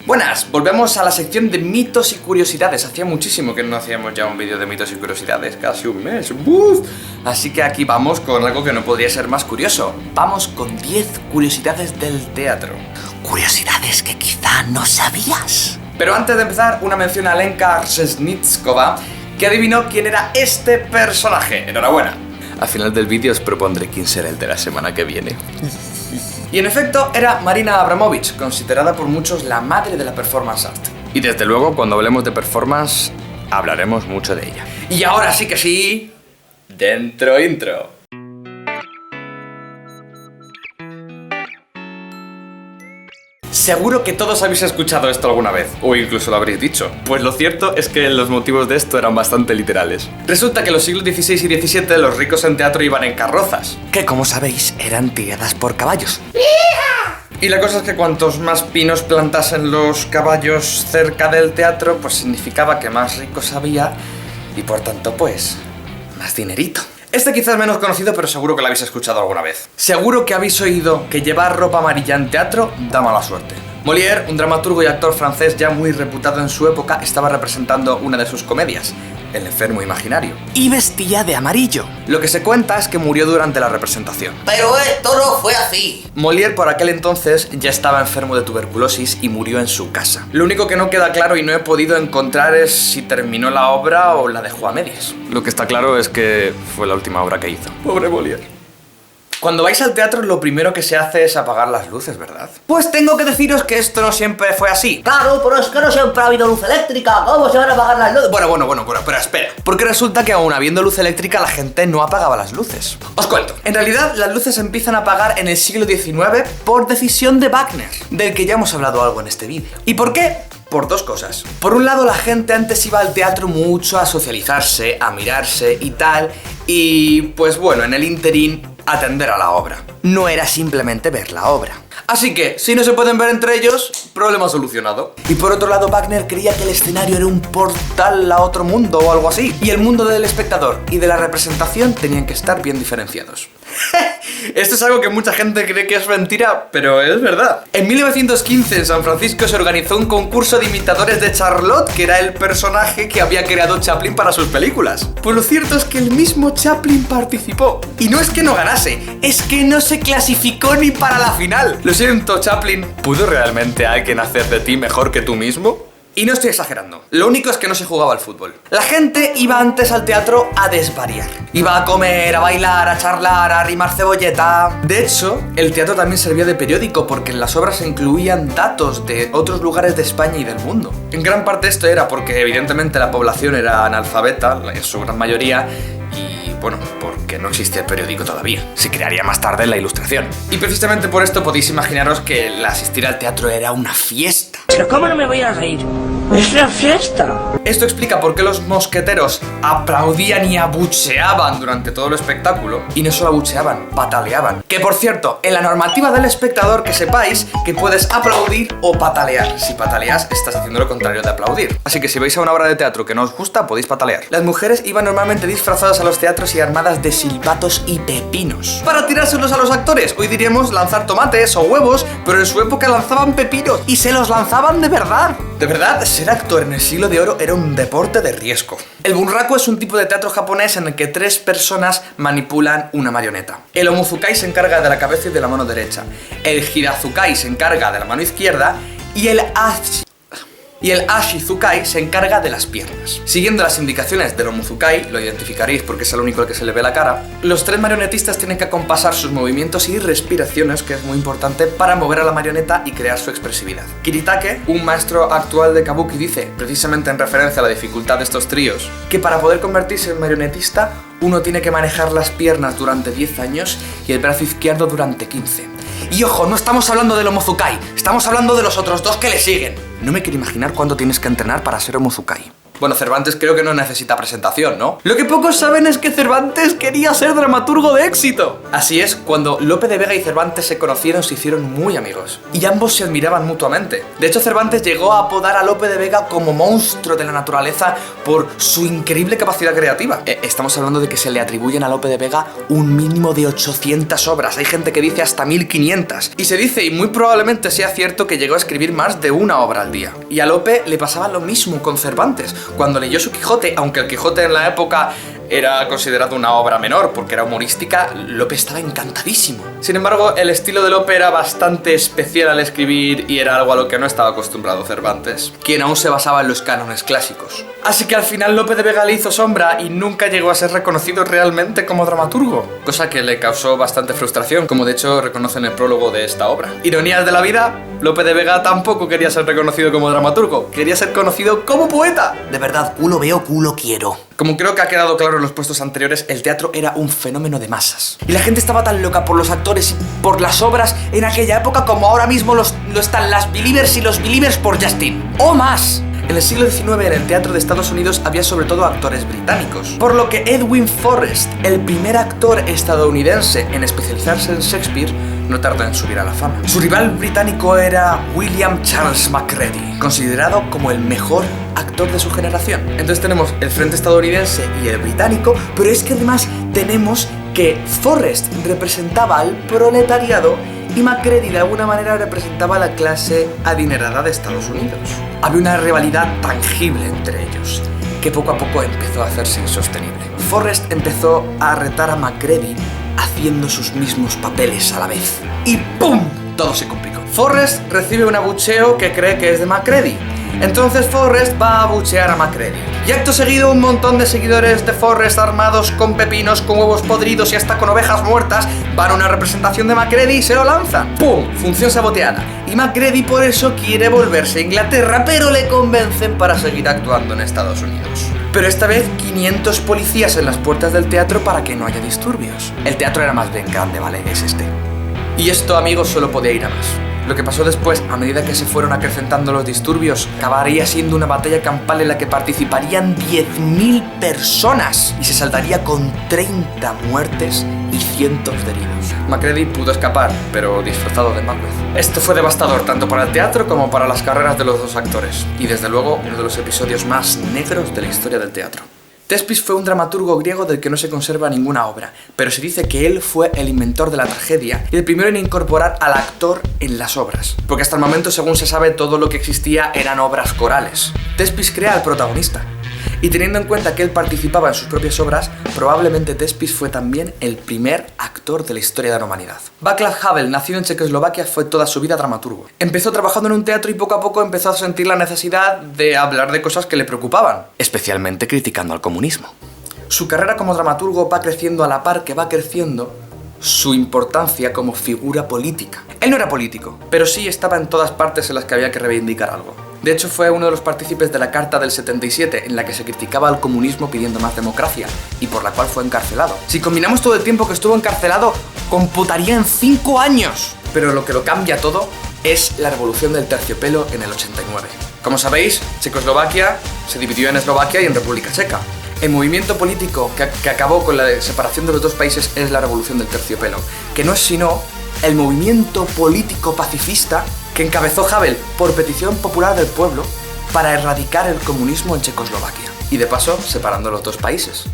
Buenas, volvemos a la sección de mitos y curiosidades. Hacía muchísimo que no hacíamos ya un vídeo de mitos y curiosidades, casi un mes. ¡Uf! Así que aquí vamos con algo que no podría ser más curioso. Vamos con 10 curiosidades del teatro. Curiosidades que quizá no sabías. Pero antes de empezar, una mención a Lenka Rzecznickowa, que adivinó quién era este personaje. Enhorabuena. Al final del vídeo os propondré quién será el de la semana que viene. Y en efecto, era Marina Abramović, considerada por muchos la madre de la performance art. Y desde luego, cuando hablemos de performance, hablaremos mucho de ella. Y ahora sí que sí, dentro intro. Seguro que todos habéis escuchado esto alguna vez, o incluso lo habréis dicho. Pues lo cierto es que los motivos de esto eran bastante literales. Resulta que en los siglos XVI y XVII los ricos en teatro iban en carrozas, que como sabéis eran tiradas por caballos. Y la cosa es que cuantos más pinos plantasen los caballos cerca del teatro, pues significaba que más ricos había y por tanto pues más dinerito. Este quizás es menos conocido, pero seguro que lo habéis escuchado alguna vez. Seguro que habéis oído que llevar ropa amarilla en teatro da mala suerte. Molière, un dramaturgo y actor francés ya muy reputado en su época, estaba representando una de sus comedias, El enfermo imaginario, y vestía de amarillo. Lo que se cuenta es que murió durante la representación. Pero esto no fue así. Molière por aquel entonces ya estaba enfermo de tuberculosis y murió en su casa. Lo único que no queda claro y no he podido encontrar es si terminó la obra o la dejó a medias. Lo que está claro es que fue la última obra que hizo. Pobre Molière. Cuando vais al teatro lo primero que se hace es apagar las luces, ¿verdad? Pues tengo que deciros que esto no siempre fue así. Claro, pero es que no siempre ha habido luz eléctrica. ¿Cómo se van a apagar las luces? Bueno, pero espera. Porque resulta que aún habiendo luz eléctrica la gente no apagaba las luces. Os cuento. En realidad las luces se empiezan a apagar en el siglo XIX por decisión de Wagner, del que ya hemos hablado algo en este vídeo. ¿Y por qué? Por dos cosas. Por un lado, la gente antes iba al teatro mucho a socializarse, a mirarse y tal, y pues bueno, en el interín atender a la obra. No era simplemente ver la obra. Así que, si no se pueden ver entre ellos, problema solucionado. Y por otro lado, Wagner creía que el escenario era un portal a otro mundo o algo así, y el mundo del espectador y de la representación tenían que estar bien diferenciados. Esto es algo que mucha gente cree que es mentira, pero es verdad. En 1915 en San Francisco se organizó un concurso de imitadores de Charlotte, que era el personaje que había creado Chaplin para sus películas. Pues lo cierto es que el mismo Chaplin participó. Y no es que no ganase, es que no se clasificó ni para la final. Lo siento, Chaplin. ¿Pudo realmente alguien hacer de ti mejor que tú mismo? Y no estoy exagerando, lo único es que no se jugaba al fútbol. La gente iba antes al teatro a desvariar. Iba a comer, a bailar, a charlar, a rimar cebolleta. De hecho, el teatro también servía de periódico porque en las obras se incluían datos de otros lugares de España y del mundo. En gran parte esto era porque evidentemente la población era analfabeta, en su gran mayoría, y bueno, porque no existía el periódico todavía. Se crearía más tarde en la Ilustración. Y precisamente por esto podéis imaginaros que el asistir al teatro era una fiesta. ¿Pero cómo no me voy a reír? ¡Es una fiesta! Esto explica por qué los mosqueteros aplaudían y abucheaban durante todo el espectáculo. Y no solo abucheaban, pataleaban. Que por cierto, en la normativa del espectador que sepáis que puedes aplaudir o patalear. Si pataleas, estás haciendo lo contrario de aplaudir. Así que si vais a una obra de teatro que no os gusta, podéis patalear. Las mujeres iban normalmente disfrazadas a los teatros y armadas de silbatos y pepinos para tirárselos a los actores. Hoy diríamos lanzar tomates o huevos, pero en su época lanzaban pepinos y se los lanzaban de verdad. De verdad, ser actor en el siglo de oro era un deporte de riesgo. El bunraku es un tipo de teatro japonés en el que 3 personas manipulan una marioneta. El omozukai se encarga de la cabeza y de la mano derecha. El hirazukai se encarga de la mano izquierda y el ashizukai se encarga de las piernas. Siguiendo las indicaciones del omozukai, lo identificaréis porque es el único al que se le ve la cara, los 3 marionetistas tienen que acompasar sus movimientos y respiraciones, que es muy importante para mover a la marioneta y crear su expresividad. Kiritake, un maestro actual de kabuki, dice, precisamente en referencia a la dificultad de estos tríos, que para poder convertirse en marionetista, uno tiene que manejar las piernas durante 10 años y el brazo izquierdo durante 15. Y ojo, no estamos hablando del omozukai, estamos hablando de los otros 2 que le siguen. No me quiero imaginar cuánto tienes que entrenar para ser omozukai. Bueno, Cervantes creo que no necesita presentación, ¿no? Lo que pocos saben es que Cervantes quería ser dramaturgo de éxito. Así es, cuando Lope de Vega y Cervantes se conocieron, se hicieron muy amigos. Y ambos se admiraban mutuamente. De hecho, Cervantes llegó a apodar a Lope de Vega como monstruo de la naturaleza por su increíble capacidad creativa. Estamos hablando de que se le atribuyen a Lope de Vega un mínimo de 800 obras. Hay gente que dice hasta 1500. Y se dice, y muy probablemente sea cierto, que llegó a escribir más de una obra al día. Y a Lope le pasaba lo mismo con Cervantes. Cuando leyó su Quijote, aunque el Quijote en la época era considerado una obra menor porque era humorística, Lope estaba encantadísimo. Sin embargo, el estilo de Lope era bastante especial al escribir y era algo a lo que no estaba acostumbrado Cervantes, quien aún se basaba en los cánones clásicos. Así que al final Lope de Vega le hizo sombra y nunca llegó a ser reconocido realmente como dramaturgo, cosa que le causó bastante frustración, como de hecho reconoce en el prólogo de esta obra. Ironías de la vida, Lope de Vega tampoco quería ser reconocido como dramaturgo, quería ser conocido como poeta. De verdad, culo veo, culo quiero. Como creo que ha quedado claro en los puestos anteriores, el teatro era un fenómeno de masas. Y la gente estaba tan loca por los actores y por las obras en aquella época como ahora mismo lo están las Believers y los Believers por Justin. ¡O más! En el siglo XIX, en el teatro de Estados Unidos, había sobre todo actores británicos. Por lo que Edwin Forrest, el primer actor estadounidense en especializarse en Shakespeare, no tardó en subir a la fama. Su rival británico era William Charles Macready, considerado como el mejor actor de su generación. Entonces tenemos el frente estadounidense y el británico, pero es que además tenemos que Forrest representaba al proletariado y Macready de alguna manera representaba a la clase adinerada de Estados Unidos. Había una rivalidad tangible entre ellos, que poco a poco empezó a hacerse insostenible. Forrest empezó a retar a Macready haciendo sus mismos papeles a la vez. Y ¡pum! Todo se complicó. Forrest recibe un abucheo que cree que es de Macready. Entonces Forrest va a abuchear a Macready. Y acto seguido un montón de seguidores de Forrest armados con pepinos, con huevos podridos y hasta con ovejas muertas van a una representación de Macready y se lo lanzan. ¡Pum! Función saboteada. Y Macready por eso quiere volverse a Inglaterra, pero le convencen para seguir actuando en Estados Unidos. Pero esta vez 500 policías en las puertas del teatro para que no haya disturbios. El teatro era más bien grande, ¿vale? Es este. Y esto, amigos, solo podía ir a más. Lo que pasó después, a medida que se fueron acrecentando los disturbios, acabaría siendo una batalla campal en la que participarían 10.000 personas y se saldaría con 30 muertes y cientos de heridos. Macready pudo escapar, pero disfrazado de Macbeth. Esto fue devastador tanto para el teatro como para las carreras de los dos actores, y desde luego uno de los episodios más negros de la historia del teatro. Thespis fue un dramaturgo griego del que no se conserva ninguna obra, pero se dice que él fue el inventor de la tragedia y el primero en incorporar al actor en las obras, porque hasta el momento, según se sabe, todo lo que existía eran obras corales. Thespis crea al protagonista, y teniendo en cuenta que él participaba en sus propias obras, probablemente Thespis fue también el primer actor de la historia de la humanidad. Václav Havel, nacido en Checoslovaquia, fue toda su vida dramaturgo. Empezó trabajando en un teatro y poco a poco empezó a sentir la necesidad de hablar de cosas que le preocupaban, especialmente criticando al comunismo. Su carrera como dramaturgo va creciendo a la par que va creciendo su importancia como figura política. Él no era político, pero sí estaba en todas partes en las que había que reivindicar algo. De hecho, fue uno de los partícipes de la Carta del 77, en la que se criticaba al comunismo pidiendo más democracia, y por la cual fue encarcelado. Si combinamos todo el tiempo que estuvo encarcelado, computaría en 5 años. Pero lo que lo cambia todo es la revolución del terciopelo en el 89. Como sabéis, Checoslovaquia se dividió en Eslovaquia y en República Checa. El movimiento político que acabó con la separación de los dos países es la revolución del terciopelo, que no es sino el movimiento político pacifista que encabezó Havel por petición popular del pueblo para erradicar el comunismo en Checoslovaquia y de paso separando los dos países.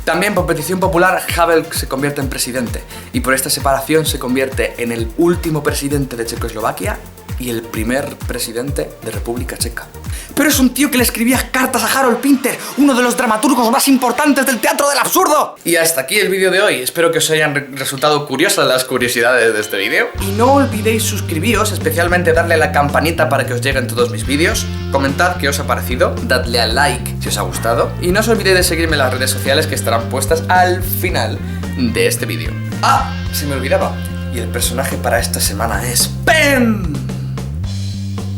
También por petición popular Havel se convierte en presidente y por esta separación se convierte en el último presidente de Checoslovaquia y el primer presidente de República Checa. Pero es un tío que le escribía cartas a Harold Pinter, uno de los dramaturgos más importantes del teatro del absurdo. Y hasta aquí el vídeo de hoy. Espero que os hayan resultado curiosas las curiosidades de este vídeo. Y no olvidéis suscribiros, especialmente darle a la campanita para que os lleguen todos mis vídeos. Comentad qué os ha parecido, dadle al like si os ha gustado. Y no os olvidéis de seguirme en las redes sociales que estarán puestas al final de este vídeo. ¡Ah! Se me olvidaba. Y el personaje para esta semana es ¡Pem!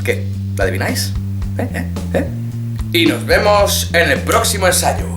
¿Qué? ¿La adivináis? Y nos vemos en el próximo ensayo.